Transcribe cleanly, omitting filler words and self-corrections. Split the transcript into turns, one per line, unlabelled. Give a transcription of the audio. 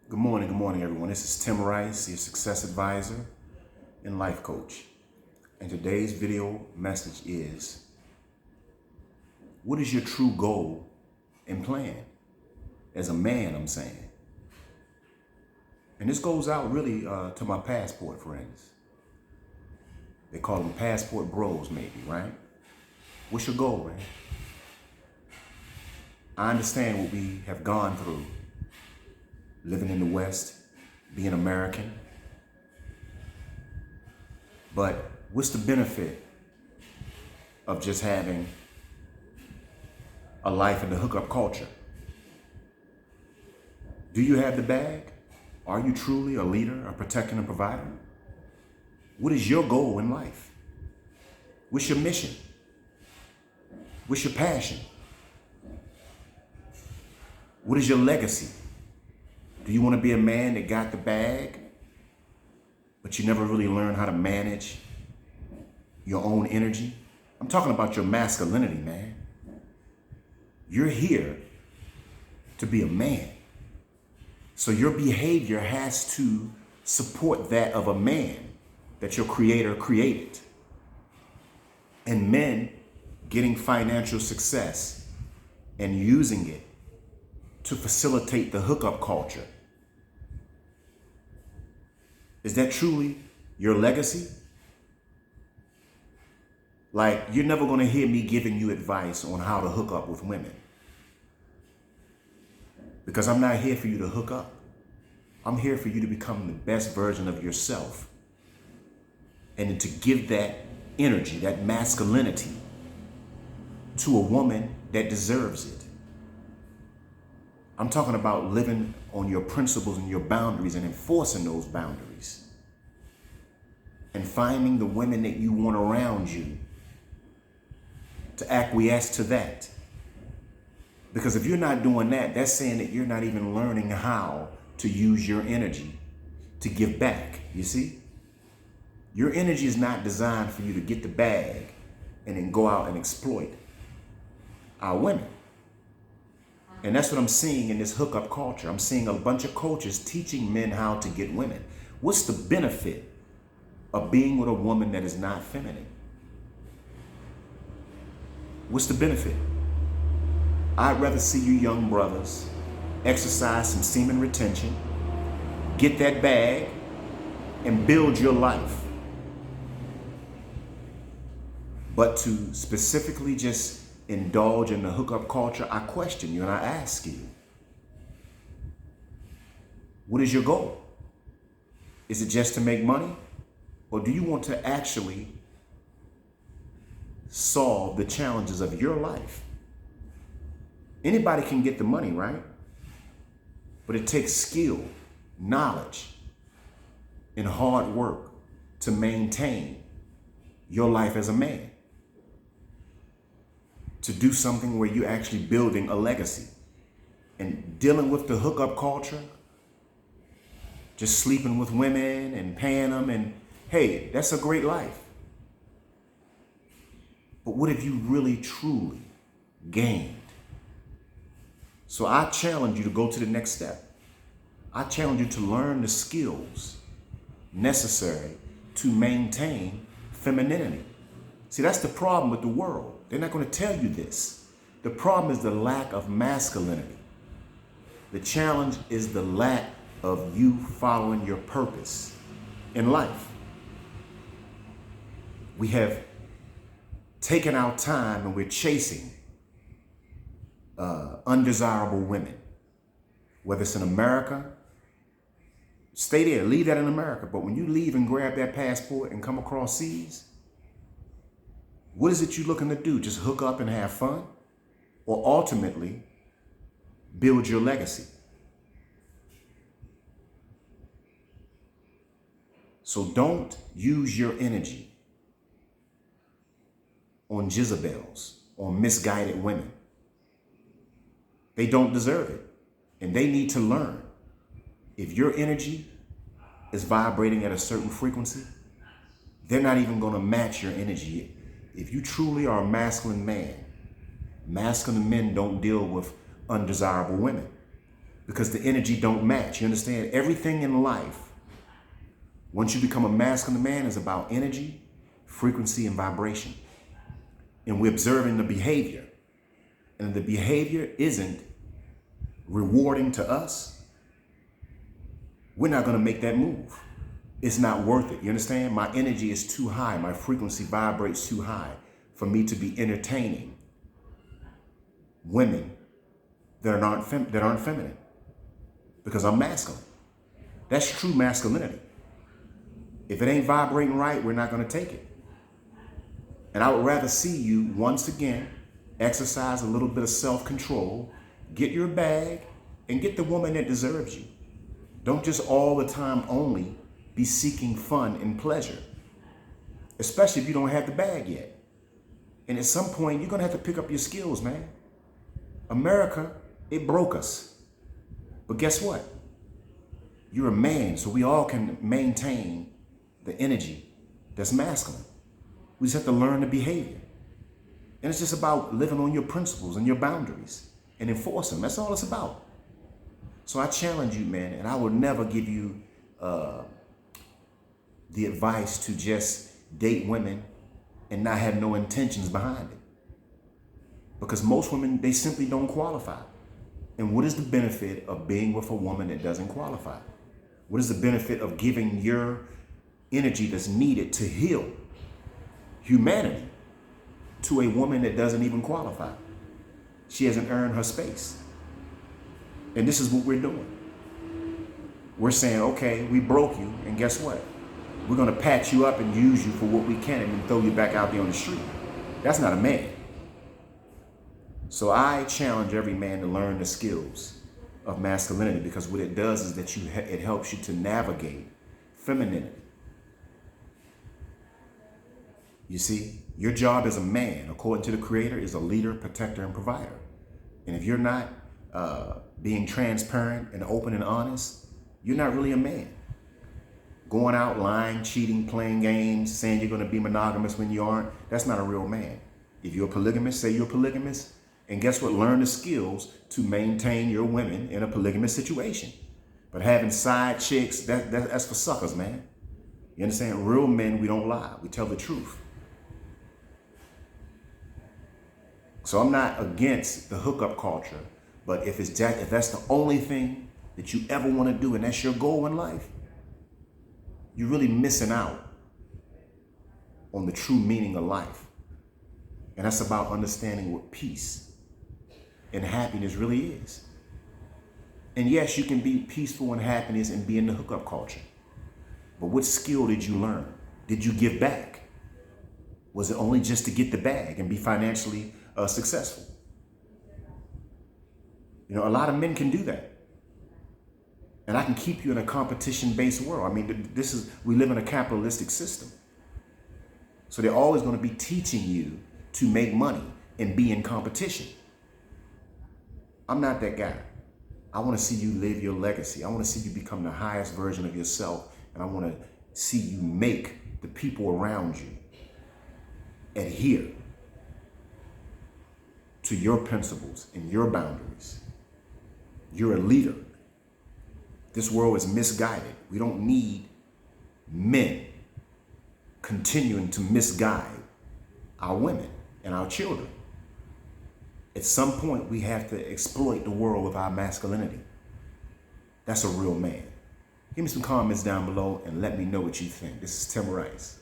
Good morning, everyone. This is Tim Rice, your success advisor and life coach. And today's video message is, what is your true goal and plan? As a man, I'm saying. And this goes out really to my passport friends. They call them passport bros, maybe, right? What's your goal, man? I understand what we have gone through living in the West, being American. But what's the benefit of just having a life in the hookup culture? Do you have the bag? Are you truly a leader, a protector, and a provider? What is your goal in life? What's your mission? What's your passion? What is your legacy? Do you want to be a man that got the bag, but you never really learned how to manage your own energy? I'm talking about your masculinity, man. You're here to be a man. So your behavior has to support that of a man that your creator created. And men getting financial success and using it to facilitate the hookup culture. Is that truly your legacy? Like, you're never going to hear me giving you advice on how to hook up with women. Because I'm not here for you to hook up. I'm here for you to become the best version of yourself. And to give that energy, that masculinity, to a woman that deserves it. I'm talking about living on your principles and your boundaries and enforcing those boundaries. And finding the women that you want around you to acquiesce to that. Because if you're not doing that, that's saying that you're not even learning how to use your energy to give back, you see? Your energy is not designed for you to get the bag and then go out and exploit our women. And that's what I'm seeing in this hookup culture. I'm seeing a bunch of coaches teaching men how to get women. What's the benefit of being with a woman that is not feminine? What's the benefit? I'd rather see you young brothers exercise some semen retention, get that bag, and build your life. But to specifically just indulge in the hookup culture, I question you and I ask you, what is your goal? Is it just to make money? Or do you want to actually solve the challenges of your life? Anybody can get the money, right? But it takes skill, knowledge, and hard work to maintain your life as a man. To do something where you're actually building a legacy. And dealing with the hookup culture, just sleeping with women and paying them, and hey, that's a great life. But what have you really truly gained? So I challenge you to go to the next step. I challenge you to learn the skills necessary to maintain femininity. See, that's the problem with the world. They're not going to tell you this. The problem is the lack of masculinity. The challenge is the lack of you following your purpose in life. We have taken our time and we're chasing undesirable women. Whether it's in America, stay there, leave that in America. But when you leave and grab that passport and come across seas, what is it you're looking to do? Just hook up and have fun? Or ultimately build your legacy? So don't use your energy on Jezebels, on misguided women. They don't deserve it. And they need to learn. If your energy is vibrating at a certain frequency, they're not even going to match your energy. If you truly are a masculine man, masculine men don't deal with undesirable women. because the energy don't match. You understand? Everything in life, once you become a masculine man, is about energy, frequency, and vibration. And we're observing the behavior. And if the behavior isn't rewarding to us, we're not going to make that move. It's not worth it. You understand? My energy is too high. My frequency vibrates too high for me to be entertaining women that aren't feminine, because I'm masculine. That's true masculinity. If it ain't vibrating right, we're not going to take it. And I would rather see you once again exercise a little bit of self-control, get your bag, and get the woman that deserves you. Don't just all the time only be seeking fun and pleasure, especially if you don't have the bag yet. And at some point, you're going to have to pick up your skills, man. America, it broke us. But guess what? You're a man, so we all can maintain the energy that's masculine. We just have to learn the behavior. And it's just about living on your principles and your boundaries and enforce them. That's all it's about. So I challenge you, man, and I will never give you the advice to just date women and not have no intentions behind it. Because most women, they simply don't qualify. And what is the benefit of being with a woman that doesn't qualify? What is the benefit of giving your energy that's needed to heal humanity to a woman that doesn't even qualify? She hasn't earned her space. And this is what we're doing. We're saying, okay, we broke you, and guess what? We're going to patch you up and use you for what we can and then throw you back out there on the street. That's not a man. So I challenge every man to learn the skills of masculinity, because what it does is that it helps you to navigate femininity. You see, your job as a man, according to the Creator, is a leader, protector, and provider. And if you're not being transparent and open and honest, you're not really a man. Going out, lying, cheating, playing games, saying you're going to be monogamous when you aren't, that's not a real man. If you're a polygamist, say you're a polygamist. And guess what? Learn the skills to maintain your women in a polygamous situation. But having side chicks, that's for suckers, man. You understand? Real men, we don't lie. We tell the truth. So I'm not against the hookup culture, but if that's the only thing that you ever want to do and that's your goal in life, you're really missing out on the true meaning of life. And that's about understanding what peace and happiness really is. And yes, you can be peaceful and happiness and be in the hookup culture. But what skill did you learn? Did you give back? Was it only just to get the bag and be financially successful? You know, a lot of men can do that. And I can keep you in a competition-based world. I mean, we live in a capitalistic system. So they're always going to be teaching you to make money and be in competition. I'm not that guy. I want to see you live your legacy. I want to see you become the highest version of yourself. And I want to see you make the people around you adhere to your principles and your boundaries. You're a leader. This world is misguided. We don't need men continuing to misguide our women and our children. At some point, we have to exploit the world with our masculinity. That's a real man. Give me some comments down below and let me know what you think. This is Tim Rice.